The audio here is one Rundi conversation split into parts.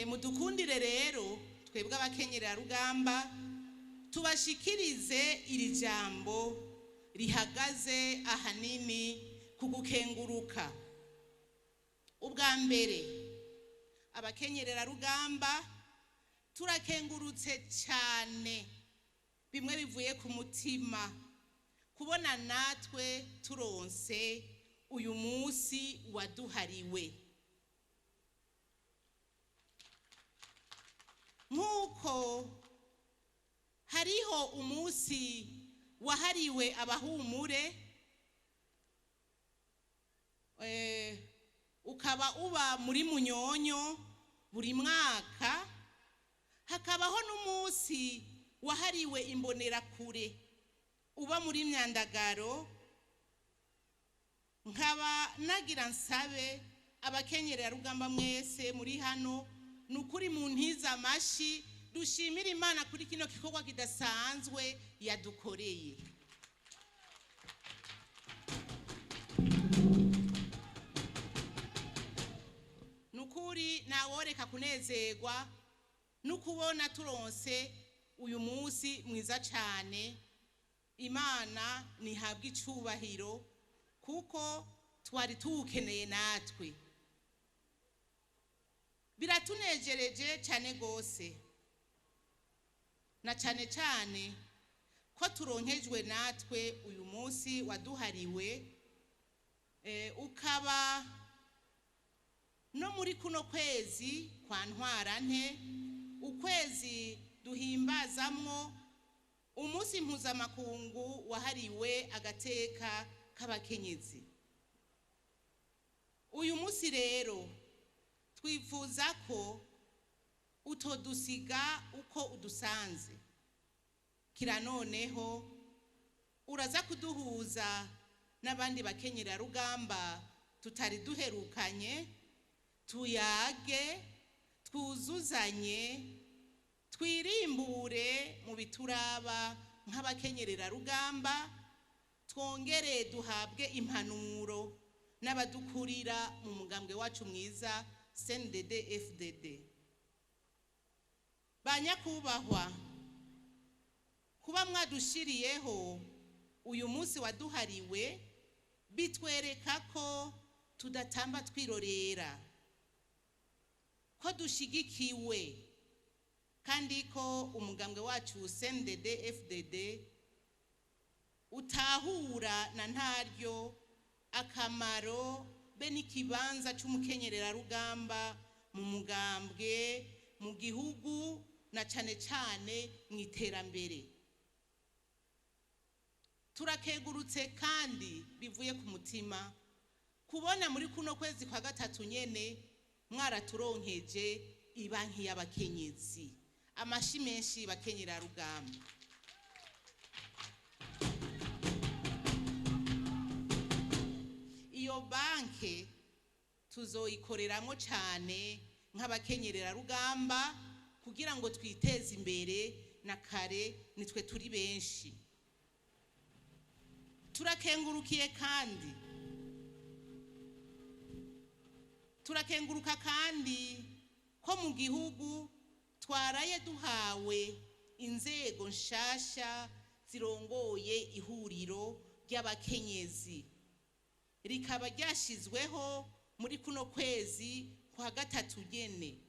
Mudukundire rero twebwe abakenyererarugamba tubashikirize iri jambo rihagaze ahanini ku gukenguruka. Ubwa mbere abakenyererarugamba turakengurutse cyane bimwe bivuye ku mutima kubona natwe turonse uyu musi waduhariwe. Nkuko hariho umusi wahariwe abahumure, ukaba uba muri Munyonyo buri mwaka, hakabaho n'umusi wahariwe imbonerakure uba muri Myandagaro. Nkaba nagira nsabe abakenyererarugamba mwese muri hano nukuri mu ntiza amashi dushimira Imana kuri kino gikorwa kidasanzwe yadukoreye. Nukuri naworeka kunezerwa nukubona turonse uyu musi mwiza cyane. Imana nihabwe icubahiro kuko twari tuwukeneye natwe. Biratunejereje cyane gose, na cyane cyane ko turonkejwe natwe uyu musi waduhariwe, ukaba no muri kuno kwezi kwa Ntwarante, ukwezi duhimbazamwo umusi mpuzamakungu wahariwe agateka k'abakenyezi. Uyu musi rero twifuza ko utodusiga uko udusanze, kira noneho uraza kuduhuza n'abandi bakenyererarugamba tutari duherukanye, tuyage, twuzuzanye, twirimbure mu bituraba nk'abakenyererarugamba, twongere duhabwe impanuro n'abadukurira mu mugambwe wacu mwiza Cndd-Fdd. Banyakubahwa, kuba mwadushiriyeho uyu musi waduhariwe bitwereka ko tudatamba twirorera, ko dushigikiwe, kandi ko umugambwe wacu Cndd-Fdd utahura na ntaryo akamaro be n'ikibanza c'umukenyererarugamba mu mugambwe, mu gihugu, na cane cane mu iterambere. Turakegurutse kandi bivuye ku mutima kubona muri kuno kwezi kwa gatatu nyene mwaraturonkeje ibanki y'abakenyezi. Amashi menshi bakenyererarugamba. Iyo banke tuzoyikoreramwo cyane nk'abakenyererarugamba kugira ngo twiteze imbere, na kare nitwe turi benshi. Turakengurukiye kandi turakenguruka kandi ko mu gihugu twaraye duhawe inzego nshasha zirongoye ihuriro ry'abakenyezi, rikaba ryashizweho muri kuno kwezi kwa gatatu nyene.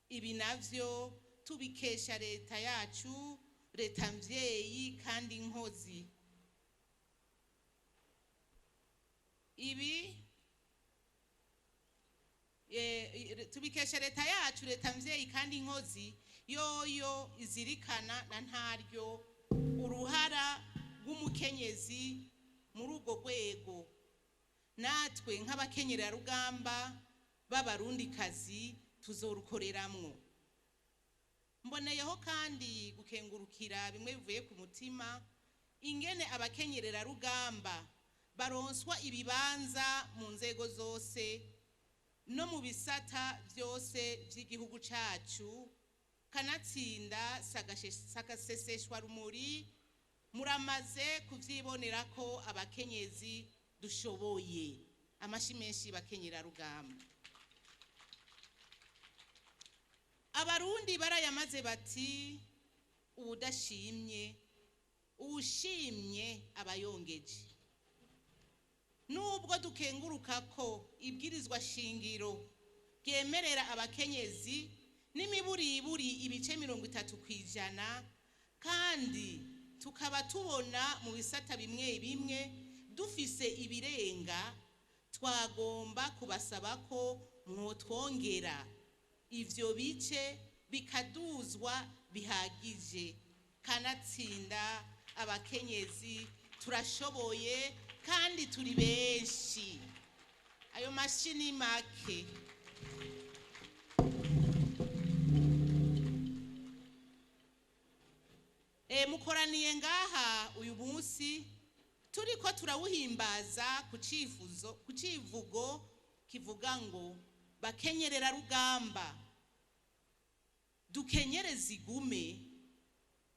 Ibi navyo tubikesha leta yacu, leta mvyeyi kandi inkozi. Ibi tubikesha leta yacu, leta mvyeyi kandi inkozi, yoyo izirikana na ntaryo uruhara rw'umukenyezi muri urwo rwego. Natwe nk'abakenyererarugamba b'abarundikazi tuzorukoreramwo. Mboneyeho kandi gukengurukira bimwe bivuye ku mutima ingene abakenyererarugamba baronswa ibibanza mu nzego zose no mu bisata byose by'igihugu cacu, kanatsinda sagaseseshwa rumuri muramaze kuvyibonera ko abakenyezi dushoboye. Amashi menshi bakenyererarugamba. abarundi barayamaze bati uwudashimye uwushimye abayongeje. Nubwo dukenguruka ko ibwirizwa shingiro ryemerera abakenyezi n'imiburiburi ibice 30% kandi tukaba tubona mu bisata bimwe bimwe dufise ibirenga, twagomba kubasaba ko mwotwongera ivyo bice bikaduzwa bihagije. Kanatsinda abakenyezi turashoboye kandi turi benshi. Ayo mashini make. Mukoraniye ngaha uyu munsi turiko turawuhimbaza ku civugo kivuga ngo bakenyererarugamba, dukenyereze igume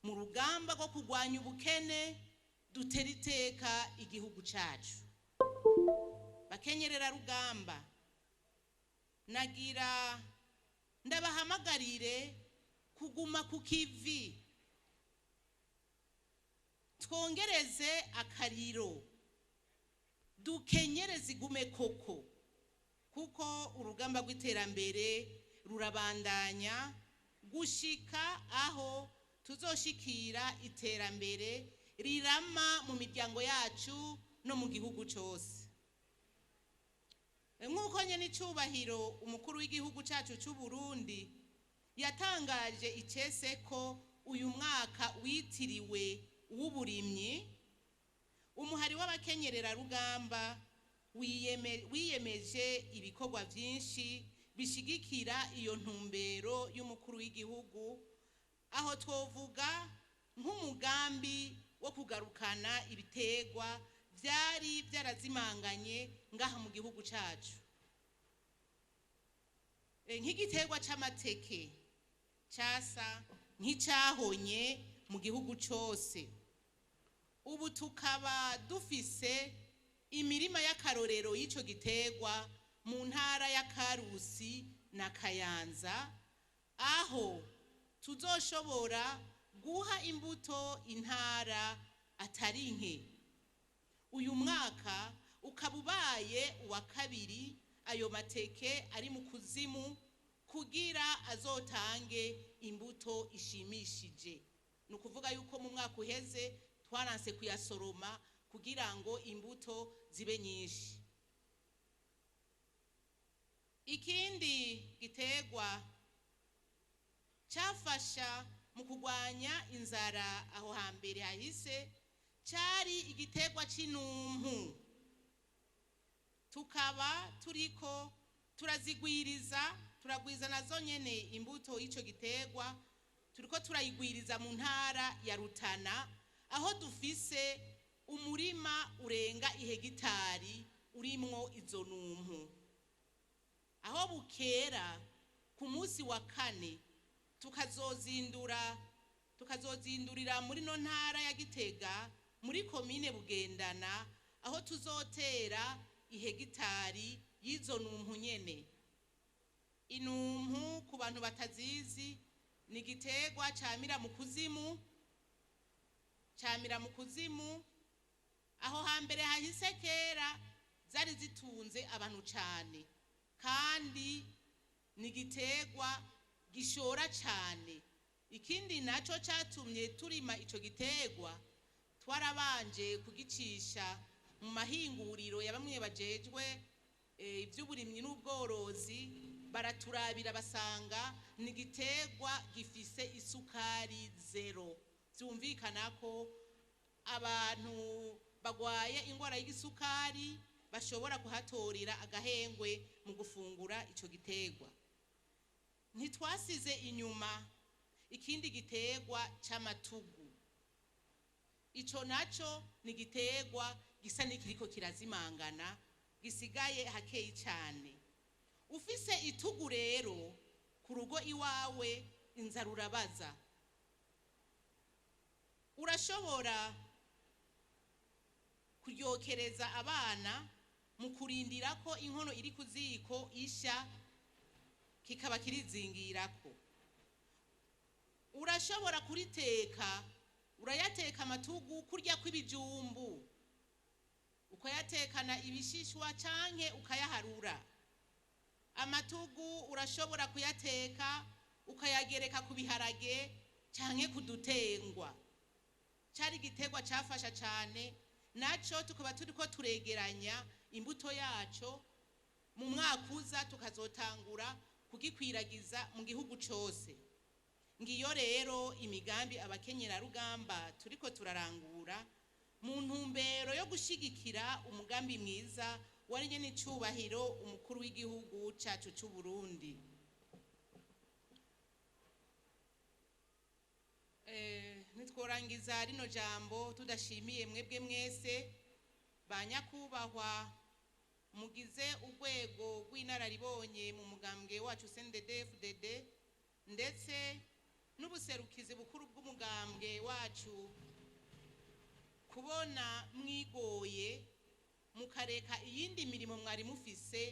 mu rugamba rwo kurwanya ubukene, dutera iteka igihugu cacu. Bakenyererarugamba, nagira ndabahamagarire kuguma ku kivi, twongereze akariro, dukenyereze igume koko, kuko urugamba rw'iterambere rurabandanya gushika aho tuzoshikira iterambere rirama mu miryango yacu no mu gihugu cyose. Nk'uko nyene icubahiro umukuru w'igihugu cacu c'u Burundi yatangaje icese ko uyu mwaka witiriwe uw'uburimyi, umuhari w'abakenyererarugamba wiyemeje ibikorwa vyinshi bishigikira iyo ntumbero y'umukuru w'igihugu, aho twovuga nk'umugambi wo kugarukana ibitegwa vyari vyarazimanganye ngaha mu gihugu cacu, nk'igitegwa c'amateke casa nk'icahonye mu gihugu cose. Ubu tukaba dufise imirima y'akarorero y'ico gitegwa mu ntara ya Karusi na Kayanza, aho tuzoshobora guha imbuto intara atari nke. Uyu mwaka ukaba ubaye uwa kabiri ayo mateke ari mu kuzimu kugira azotange imbuto ishimishije. Nukuvuga yuko mu mwaka uheze twaranse kuyasoroma kugira ngo imbuto zibe nyinshi. Ikindi gitegwa cyafasha mu kurwanya inzara aho hambere hahise cyari igitegwa c'inumpu. Tukaba turiko turagwiza nazo nyene imbuto y'ico gitegwa, turiko turayigwiriza mu ntara ya Rutana, aho dufise umurima urenga ihegitari urimwo izo numpu. Aho bukera ku munsi wa kane tukazozindurira muri no ntara ya Gitega muri komine Bugendana, aho tuzotera ihegitari y'izo numpu nyene. Inumpu ku bantu batazizi ni gitegwa camira mu kuzimu, aho hambere hahise kera zari zitunze abantu cane, kandi ni gitegwa gishora cane. Ikindi naco catumye turima ico gitegwa, twarabanje kugicisha mu mahinguriro ya bamwe bajejwe ivy'uburimyi n'ubworozi, baraturabira basanga ni gitegwa gifise isukari zero. Vyumvikana ko abantu bagwaye ingwara y'igisukari bashobora kuhatorera agahengwe mu gufungura ico gitegwa. Ntitwasize inyuma ikindi gitegwa c'amatugu. Ico naco ni gitegwa gisa nikiriko kirazimangana, gisigaye hakeyi cane. Ufise itugu rero ku rugo iwawe inzara urabaza. Urashobora kuryokereza abana mu kurindira ko inkono iri ku ziko isha, kikaba kirizingirako. urashobora kuriteka, urayateka amatugu kurya kw'ibijumbu, ukayatekana ibishishwa canke ukayaharura. Amatugu urashobora kuyateka ukayagereka ku biharage canke kudutengwa. Cari igiterwa cafasha cane, naco tukaba turiko turegeranya imbuto yaco, mu mwaka uza tukazotangura kugikwiragiza mu gihugu cose. Ngiyo rero imigambi abakenyerarugamba turiko turarangura mu ntumbero yo gushigikira umugambi mwiza warinye n'icubahiro umukuru w'igihugu cacu c'u Burundi. Nitworangiza rino jambo tudashimiye mwebwe mwese banyakubahwa mugize urwego rw'inararibonye mu mugambwe wacu Cndd-Fdd, ndetse n'ubuserukizi bukuru bw'umugambwe wacu, kubona mwigoye mukareka iyindi mirimo mwari mufise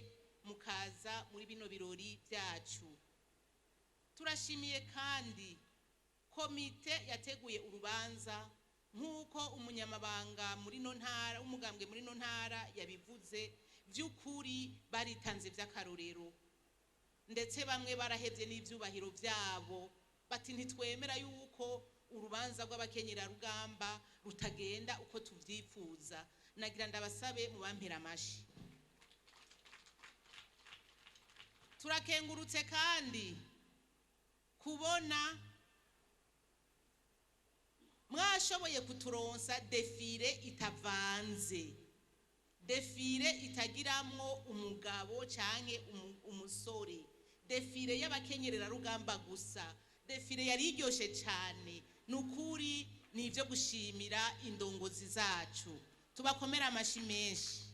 mukaza muri bino birori byacu. Turashimiye kandi komite yateguye urubanza nk'uko umunyamabanga muri no ntara, umugambwe muri no ntara yabivuze, by'ukuri baritanze by'akarorero, ndetse bamwe barahevye n'ivyubahiro vyabo bati ntitwemera yuko urubanza rw'abakenyerarugamba rutagenda uko tuvyifuza. Nagira ndabasabe mubampera amashi. Turakengurutse kandi kubona mwashoboye kuturonsa defile itavanze, defile itagiramwo umugabo canke umusore, defile y'abakenyererarugamba gusa, defile yari iryoshe cane. Nukuri nivyo gushimira indongozi zacu, tubakomera amashi menshi.